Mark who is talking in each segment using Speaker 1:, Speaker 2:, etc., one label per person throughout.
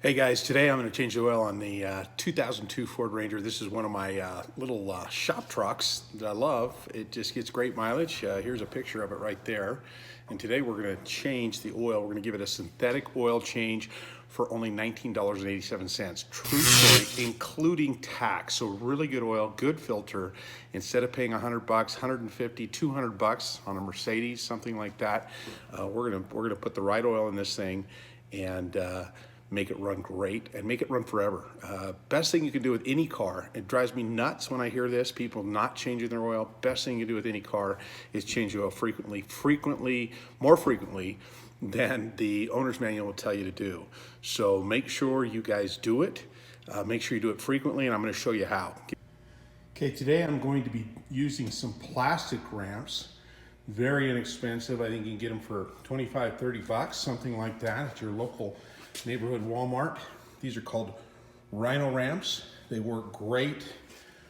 Speaker 1: Hey guys, today I'm going to change the oil on the 2002 Ford Ranger. This is one of my little shop trucks that I love. It just gets great mileage. Here's a picture of it right there. And today we're going to change the oil. We're going to give it a synthetic oil change for only $19.87. True story, including tax. So really good oil, good filter. Instead of paying $100, $150, $200 on a Mercedes, something like that, we're gonna put the right oil in this thing and make it run great and make it run forever. Best thing you can do with any car. It drives me nuts when I hear this, people not changing their oil. Best thing you do with any car is change the oil frequently, more frequently than the owner's manual will tell you to do. So make sure you guys do it. Make sure you do it frequently, and I'm going to show you how. Okay, today I'm going to be using some plastic ramps. Very inexpensive. I think you can get them for 25, 30 bucks, something like that at your local neighborhood Walmart. These are called Rhino ramps. They work great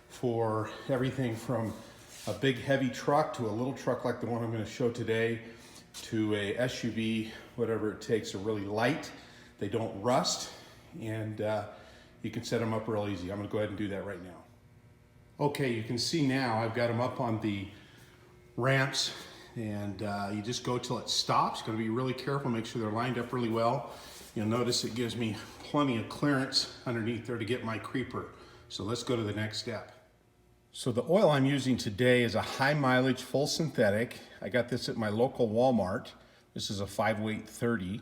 Speaker 1: for everything from a big heavy truck to a little truck like the one I'm going to show today to a SUV, whatever it takes. They're really light, they don't rust, and you can set them up real easy. I'm going to go ahead and do that right now. Okay, you can see now I've got them up on the ramps, and you just go till it stops. Got to be really careful, make sure they're lined up really well. You'll notice it gives me plenty of clearance underneath there to get my creeper. So let's go to the next step. So the oil I'm using today is a high mileage full synthetic. I got this at my local Walmart. This is a 5-weight 30.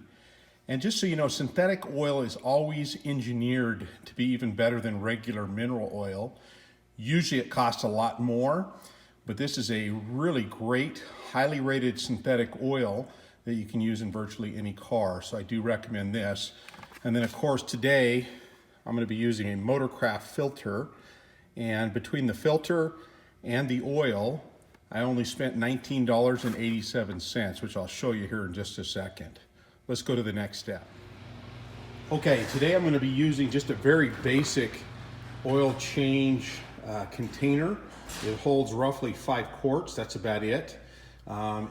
Speaker 1: And just so you know, synthetic oil is always engineered to be even better than regular mineral oil. Usually it costs a lot more, but this is a really great, highly rated synthetic oil that you can use in virtually any car. So I do recommend this. And then of course today, I'm gonna be using a Motorcraft filter. And between the filter and the oil, I only spent $19.87, which I'll show you here in just a second. Let's go to the next step. Okay, today I'm gonna be using just a very basic oil change container. It holds roughly 5 quarts, that's about it.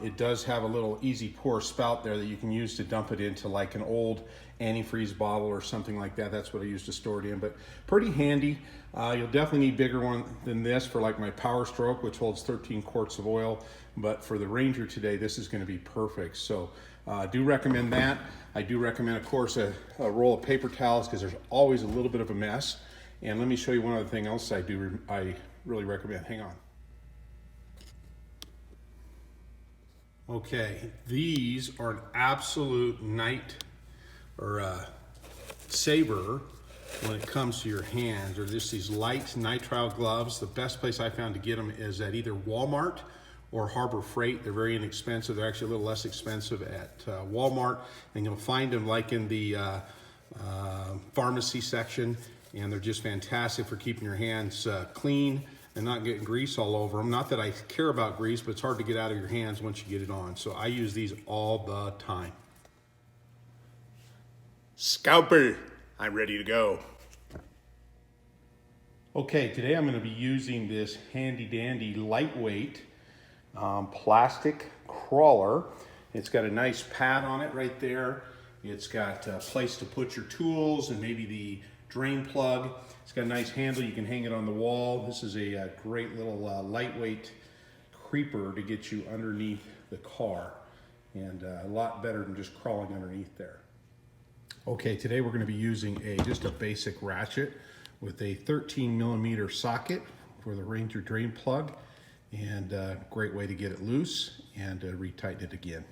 Speaker 1: It does have a little easy pour spout there that you can use to dump it into like an old antifreeze bottle or something like that. That's what I use to store it in, but pretty handy. You'll definitely need bigger one than this for like my Power Stroke, which holds 13 quarts of oil. But for the Ranger today, this is going to be perfect. So I do recommend that. I do recommend, of course, a roll of paper towels because there's always a little bit of a mess. And let me show you one other thing else I really recommend. Hang on. Okay, these are an absolute saver when it comes to your hands, or just these light nitrile gloves. The best place I found to get them is at either Walmart or Harbor Freight. They're very inexpensive. They're actually a little less expensive at Walmart, and you'll find them like in the pharmacy section, and they're just fantastic for keeping your hands clean and not getting grease all over them. Not that I care about grease, but it's hard to get out of your hands once you get it on. So I use these all the time. Scalper, I'm ready to go. Okay, today I'm going to be using this handy dandy lightweight plastic crawler. It's got a nice pad on it right there. It's got a place to put your tools and maybe the drain plug. It's got a nice handle, you can hang it on the wall. This is a great little lightweight creeper to get you underneath the car, and a lot better than just crawling underneath there. Okay, today we're going to be using just a basic ratchet with a 13mm socket for the Ranger drain plug, and a great way to get it loose and retighten it again.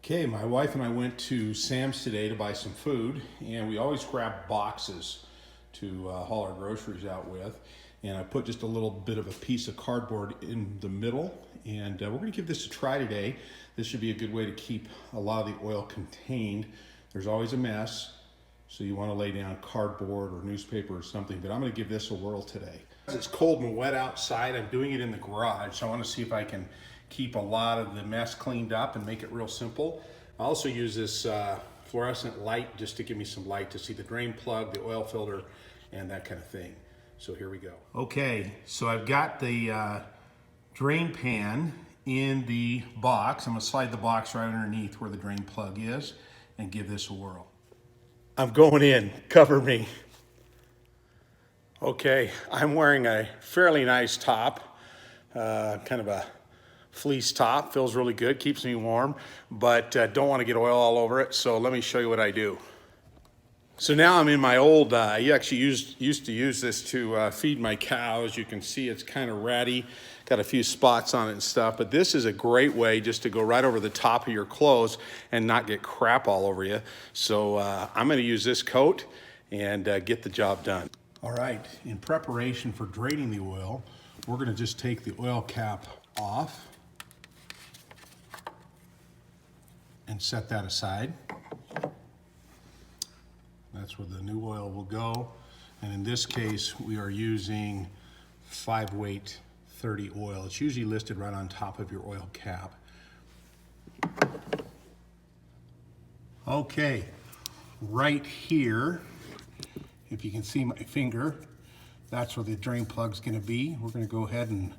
Speaker 1: Okay, my wife and I went to Sam's today to buy some food, and we always grab boxes to haul our groceries out with. And I put just a little bit of a piece of cardboard in the middle, and we're going to give this a try today. This should be a good way to keep a lot of the oil contained. There's always a mess, so you want to lay down cardboard or newspaper or something, but I'm going to give this a whirl today. It's cold and wet outside. I'm doing it in the garage, so I want to see if I can keep a lot of the mess cleaned up and make it real simple. I also use this fluorescent light just to give me some light to see the drain plug, the oil filter, and that kind of thing. So here we go. Okay, so I've got the drain pan in the box. I'm gonna slide the box right underneath where the drain plug is. and give this a whirl. I'm going in, cover me. Okay, I'm wearing a fairly nice top, kind of a fleece top, feels really good, keeps me warm, but don't want to get oil all over it, so let me show you what I do. So now I'm in my old, I actually used to use this to feed my cows. You can see it's kind of ratty, got a few spots on it and stuff, but this is a great way just to go right over the top of your clothes and not get crap all over you. So I'm gonna use this coat and get the job done. All right, in preparation for draining the oil, we're gonna just take the oil cap off and set that aside. That's where the new oil will go. And in this case, we are using 5-weight 30 oil. It's usually listed right on top of your oil cap. Okay, right here, if you can see my finger, that's where the drain plug's gonna be. We're gonna go ahead and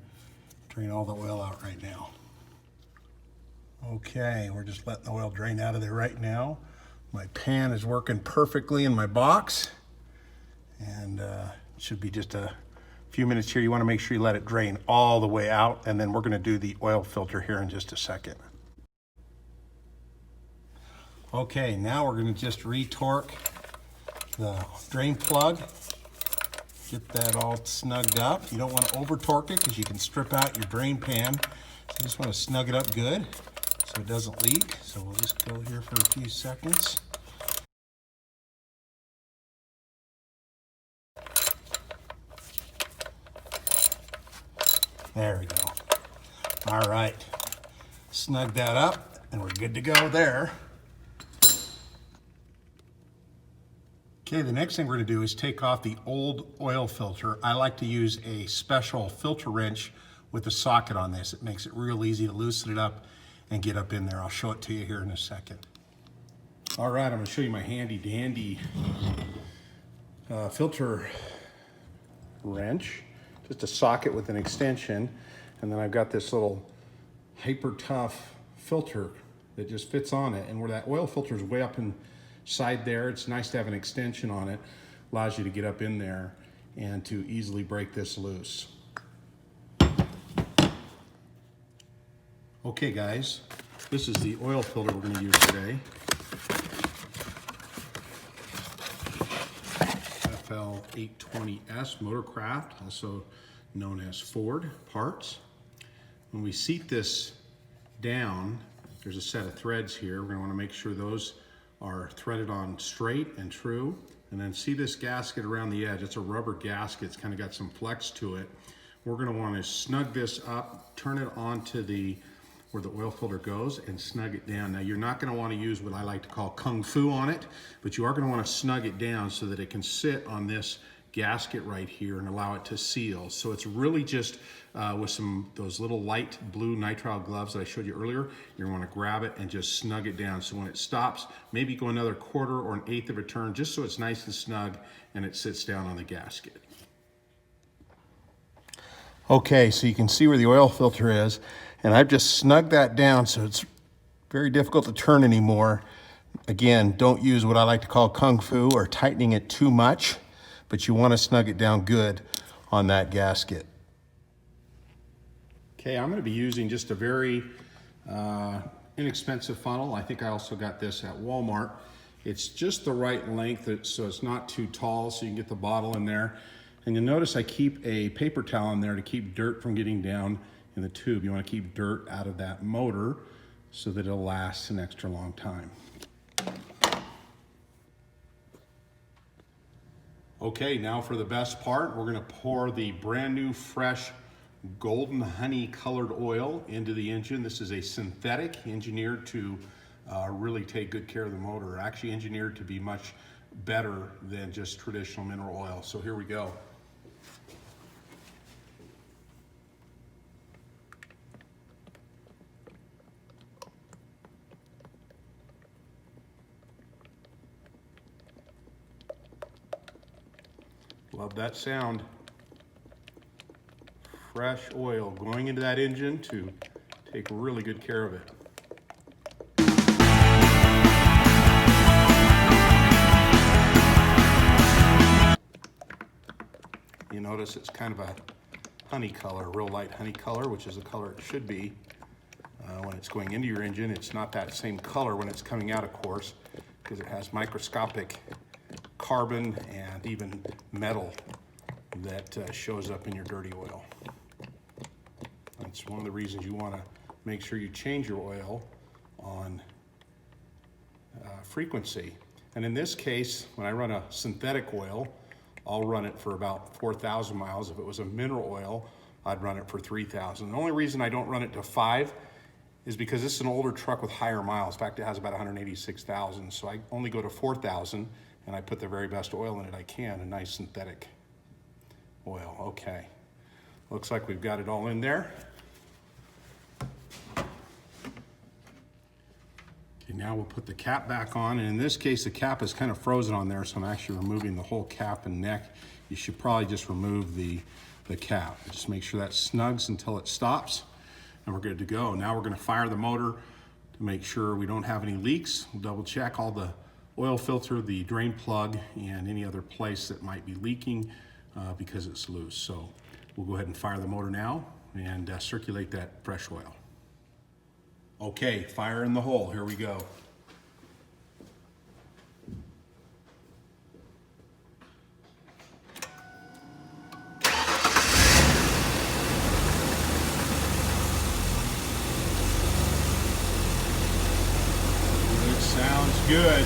Speaker 1: drain all the oil out right now. Okay, we're just letting the oil drain out of there right now. My pan is working perfectly in my box, and it should be just a few minutes here. You want to make sure you let it drain all the way out, and then we're going to do the oil filter here in just a second. Okay, now we're going to just retorque the drain plug, get that all snugged up. You don't want to over torque it because you can strip out your drain pan. So you just want to snug it up good so it doesn't leak. So we'll just go here for a few seconds. There we go. All right, snug that up and we're good to go there. Okay, the next thing we're gonna do is take off the old oil filter. I like to use a special filter wrench with a socket on this. It makes it real easy to loosen it up and get up in there. I'll show it to you here in a second. All right, I'm gonna show you my handy dandy filter wrench. Just a socket with an extension, and then I've got this little hyper tough filter that just fits on it. And where that oil filter is way up inside there, it's nice to have an extension on it. Allows you to get up in there and to easily break this loose. Okay guys, this is the oil filter we're gonna use today. FL820S Motorcraft, also known as Ford parts. When we seat this down, there's a set of threads here. We're going to want to make sure those are threaded on straight and true. And then see this gasket around the edge. It's a rubber gasket. It's kind of got some flex to it. We're going to want to snug this up, turn it onto where the oil filter goes, and snug it down. Now you're not going to want to use what I like to call kung fu on it, but you are going to want to snug it down so that it can sit on this gasket right here and allow it to seal. So it's really just with those little light blue nitrile gloves that I showed you earlier, you're going to want to grab it and just snug it down. So when it stops, maybe go another 1/4 or 1/8 of a turn, just so it's nice and snug and it sits down on the gasket. Okay, so you can see where the oil filter is, and I've just snugged that down so it's very difficult to turn anymore. Again, don't use what I like to call kung fu or tightening it too much, but you want to snug it down good on that gasket. Okay, I'm going to be using just a very inexpensive funnel. I think I also got this at Walmart. It's just the right length so it's not too tall, so you can get the bottle in there. And you'll notice I keep a paper towel in there to keep dirt from getting down in the tube. You want to keep dirt out of that motor so that it'll last an extra long time. Okay, now for the best part, we're going to pour the brand new fresh golden honey colored oil into the engine. This is a synthetic engineered to really take good care of the motor, actually engineered to be much better than just traditional mineral oil. So here we go. Love that sound. Fresh oil going into that engine to take really good care of it. notice it's kind of a honey color, real light honey color, which is the color it should be. When it's going into your engine, it's not that same color when it's coming out, of course, because it has microscopic carbon and even metal that shows up in your dirty oil. That's one of the reasons you want to make sure you change your oil on frequency. And in this case, when I run a synthetic oil, I'll run it for about 4,000 miles. If it was a mineral oil, I'd run it for 3,000. The only reason I don't run it to 5 is because this is an older truck with higher miles. In fact, it has about 186,000, so I only go to 4,000, and I put the very best oil in it I can, a nice synthetic oil. Okay, looks like we've got it all in there. Okay, now we'll put the cap back on, and in this case, the cap is kind of frozen on there, so I'm actually removing the whole cap and neck. You should probably just remove the cap. Just make sure that snugs until it stops, and we're good to go. Now we're gonna fire the motor to make sure we don't have any leaks. We'll double check all the oil filter, the drain plug, and any other place that might be leaking because it's loose. So we'll go ahead and fire the motor now and circulate that fresh oil. Okay, fire in the hole, here we go. It sounds good.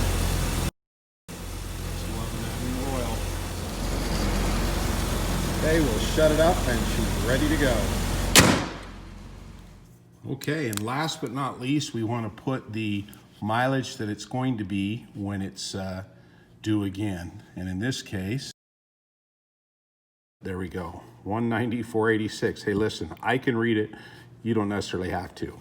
Speaker 1: Just loving that new oil.
Speaker 2: Okay, we'll shut it up and she's ready to go.
Speaker 1: Okay, and last but not least, we want to put the mileage that it's going to be when it's due again. And in this case, there we go, 194.86. Hey, listen, I can read it. You don't necessarily have to.